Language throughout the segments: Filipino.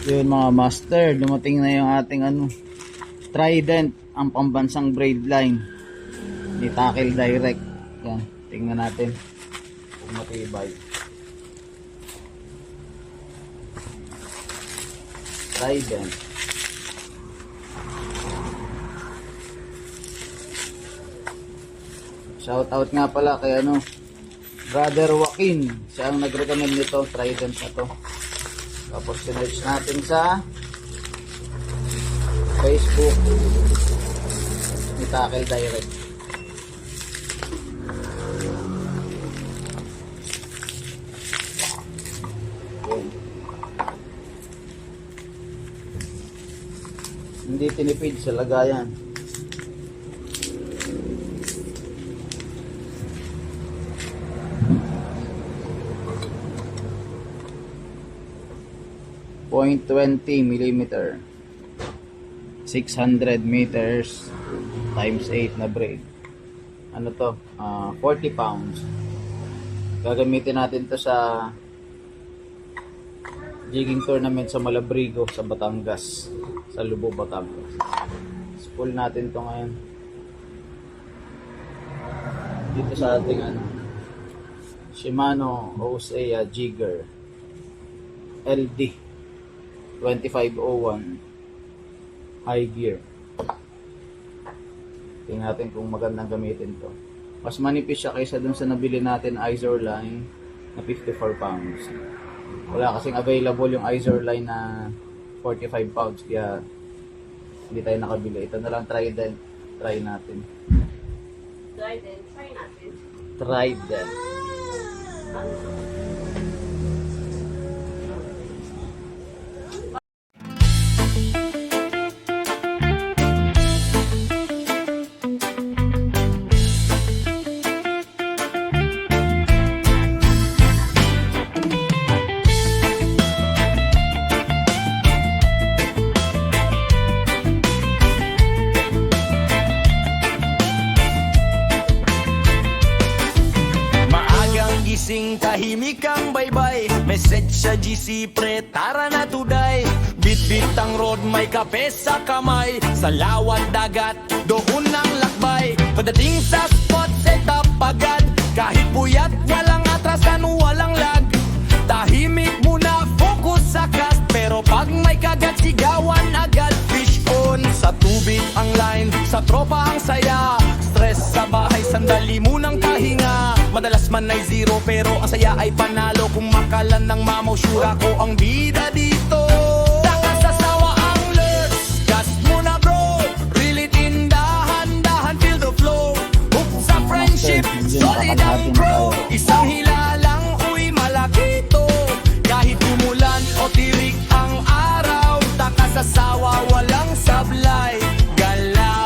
Yun mga master, dumating na yung ating Trident, ang pambansang braid line ni Tackle Direct. Yan, tingnan natin kung matibay. Trident. Shout out nga pala kay Brother Joaquin, siya ang nag-recommend nito, Trident na to. Tapos sinearch natin sa Facebook ni Tackle Direct. Yun. Hindi tinipid sa lagayan. .20 millimeter, 600 meters times 8 na braid. Ano to? 40 pounds. Gagamitin natin to sa jigging tournament sa Malabrigo sa Batangas, sa Lubo, Batangas. Spool natin to ngayon dito sa ating Shimano Osea Jigger LD 2501 high gear. Tingnan natin kung magandang gamitin to. Mas manipis siya kaysa dun sa nabili natin Izor line na 54 pounds. Wala kasing available yung Izor line na 45 pounds kaya hindi tayo nakabili. Ito na lang Trident. Try natin. Trident, try natin. Trident. Gising tahimik ang baybay, message sa GC pre, tara na today. Bit-bit ang road, may kape sa kamay, sa lawat dagat, doon ang lakbay. Pagdating sa spot, set up agad, kahit puyat, walang atrasan, walang lag. Tahimik muna, focus sa cast, pero pag may kagat, sigawan agad. Fish on, sa tubig ang line, sa tropa ang saya. Stress sa bahay, sandali munang pahinga. Madalas man ay zero pero ang saya ay panalo. Kung makalan ng mamaw, sure ako ang bida dito. Nakasasawa ang lurks, gas muna bro. Really tindahan, feel the flow. Hook sa friendship, solid ang pro. Isang hilalang, uy malaki to. Kahit umulan o tirik ang araw, takasasawa walang sablay. Galaw.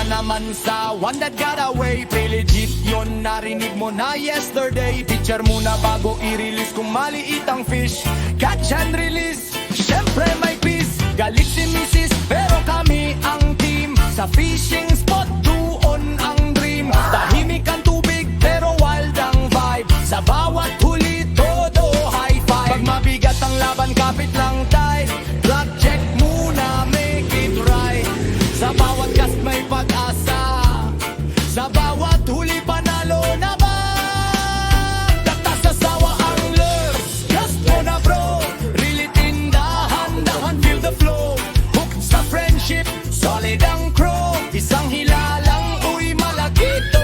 Naman sa one that got away, pre-legit yun, narinig mo na yesterday. Picture muna bago i-release kung maliit ang fish. Catch and release, syempre may peace. Galit si misis, pero kami ang team. Sa fishing spot, doon ang dream. Tahimik ang tubig, pero wild ang vibe. Sa bawat huli, todo high five. Pag mabigat ang laban, kapit lang tight. Blood check muna, make it right. Sa bawat cast may pag-asa, sa bawat huli panalo na ba? Tatasasawa ang lures, cast mo na bro. Really tindahan, feel the flow. Hook sa friendship, solid ang crow. Isang hilalang, uy malaki to.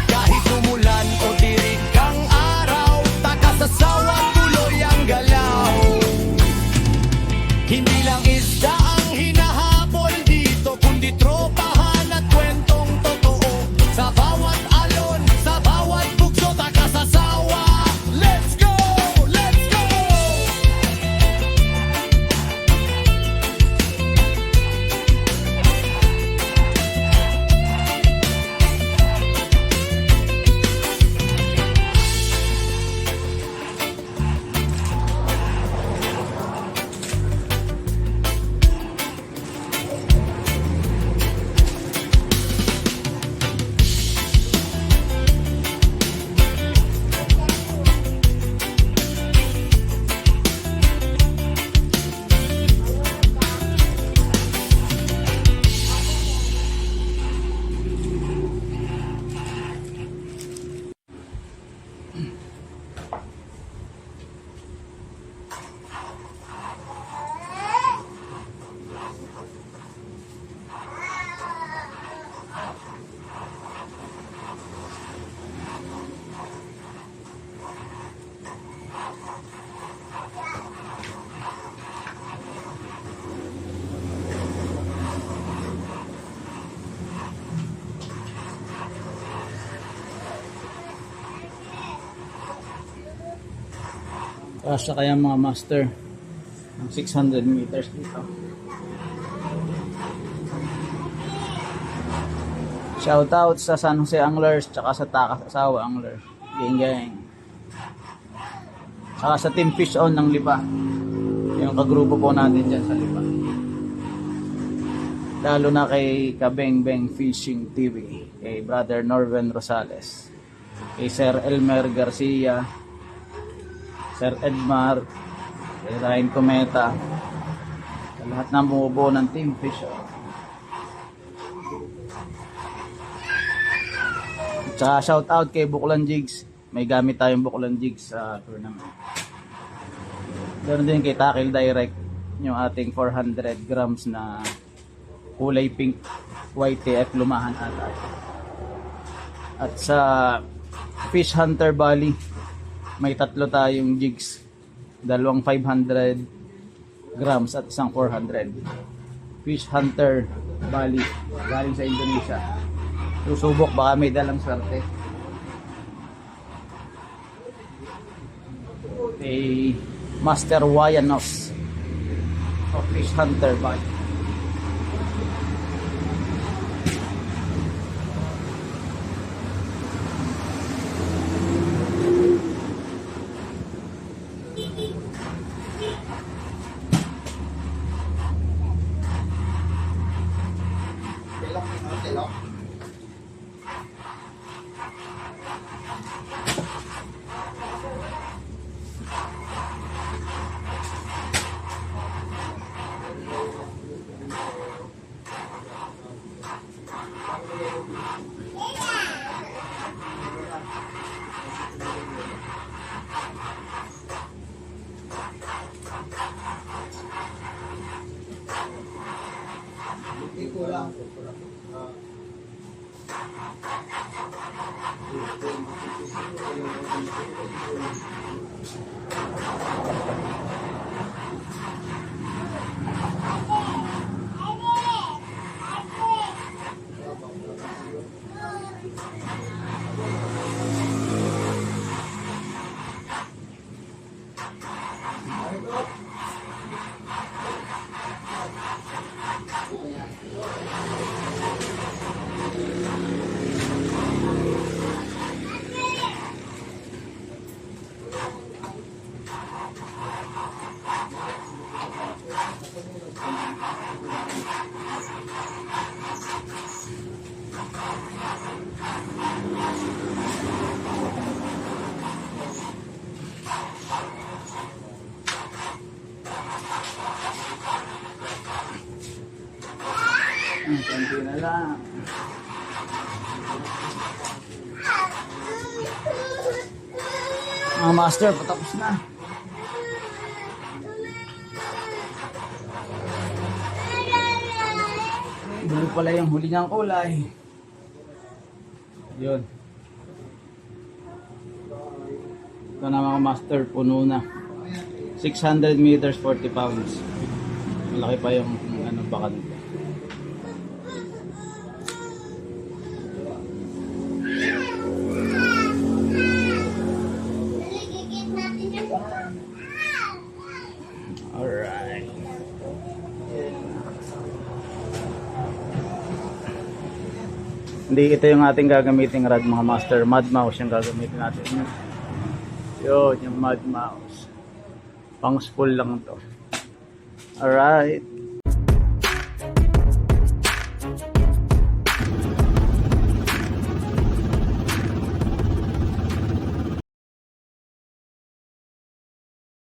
Kahit umulan o tirik ang araw, takasasawa tuloy ang galaw. Kasya kaya mga master ng 600 meters dito. Shoutout sa San Jose Anglers tsaka sa Takas Asawa Anglers. Gang gang. Saka sa Team Fish On ng Lipa. Yung kagrupo po natin dyan sa Lipa. Lalo na kay Kabeng Beng Fishing TV, kay Brother Norven Rosales, kay Sir Elmer Garcia, Sir Edmar, kay Ryan Cometa, sa lahat ng bumubuo ng Team Fish On. Tsaka shout out kay Buklan Jigs. May gamit tayong Buklan Jigs sa tournament. Ganoon din kay Takil Direct, yung ating 400 grams na kulay pink YTF lumahan ata. At sa Fish Hunter Bali, may tatlo tayong jigs. Dalawang 500 grams at isang 400. Fish Hunter Bali, galing sa Indonesia. Susubok, baka may dalang swerte. Kay Master Wayanos of Fish Hunter Bali. Konti na lang. Mga master, patapos na. Dulo pala yung huli niyang kulay. Yun. Ito na mga master, puno na. 600 meters, 40 pounds. Malaki pa yung ano baka nito. Alright. Hindi ito yung ating gagamiting rod mga master. Mud mouse yung gagamitin natin. Yun, yung mud mouse. Pang spool lang to. Alright.